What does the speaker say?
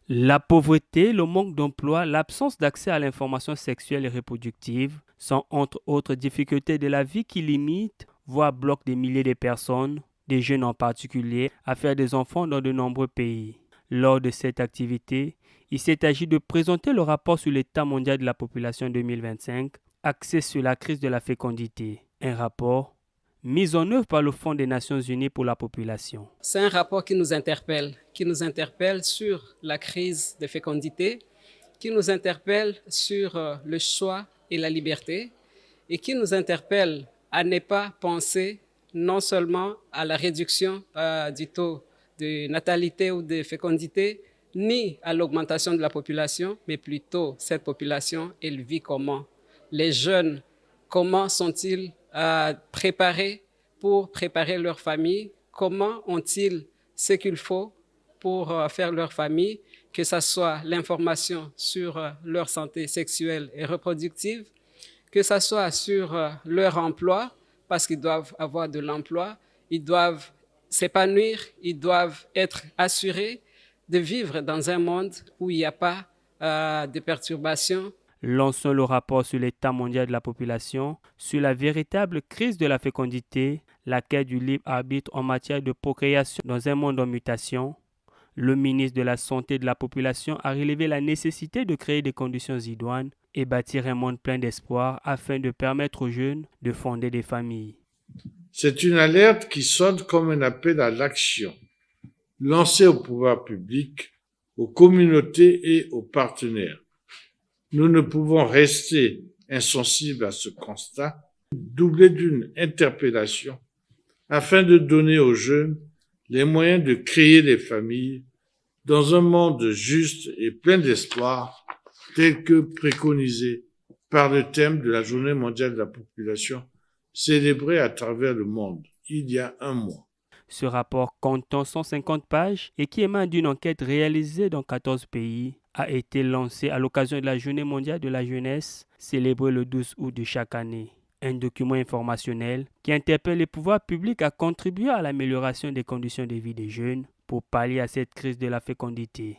La pauvreté, le manque d'emploi, l'absence d'accès à l'information sexuelle et reproductive sont entre autres difficultés de la vie qui limitent, voire bloquent des milliers de personnes, des jeunes en particulier, à faire des enfants dans de nombreux pays. Lors de cette activité, il s'est agi de présenter le rapport sur l'état mondial de la population 2025, axé sur la crise de la fécondité. Un rapport mis en œuvre par le Fonds des Nations Unies pour la population. C'est un rapport qui nous interpelle sur la crise de fécondité, qui nous interpelle sur le choix et la liberté, et qui nous interpelle à ne pas penser non seulement à la réduction du taux de natalité ou de fécondité, ni à l'augmentation de la population, mais plutôt cette population, elle vit comment? Les jeunes, comment sont-ils préparés pour préparer leur famille? Comment ont-ils ce qu'il faut pour faire leur famille, que ce soit l'information sur leur santé sexuelle et reproductive, que ce soit sur leur emploi, parce qu'ils doivent avoir de l'emploi, ils doivent s'épanouir, ils doivent être assurés de vivre dans un monde où il n'y a pas de perturbations. Lançons le rapport sur l'état mondial de la population, sur la véritable crise de la fécondité, la quête du libre arbitre en matière de procréation dans un monde en mutation. Le ministre de la Santé de la population a relevé la nécessité de créer des conditions idoines et bâtir un monde plein d'espoir afin de permettre aux jeunes de fonder des familles. C'est une alerte qui sonne comme un appel à l'action, lancé au pouvoir public, aux communautés et aux partenaires. Nous ne pouvons rester insensibles à ce constat, doublé d'une interpellation, afin de donner aux jeunes les moyens de créer des familles dans un monde juste et plein d'espoir, tel que préconisé par le thème de la Journée mondiale de la population, célébrée à travers le monde il y a un mois. Ce rapport comptant 150 pages et qui émane d'une enquête réalisée dans 14 pays a été lancé à l'occasion de la Journée mondiale de la jeunesse, célébrée le 12 août de chaque année. Un document informationnel qui interpelle les pouvoirs publics à contribuer à l'amélioration des conditions de vie des jeunes pour pallier à cette crise de la fécondité.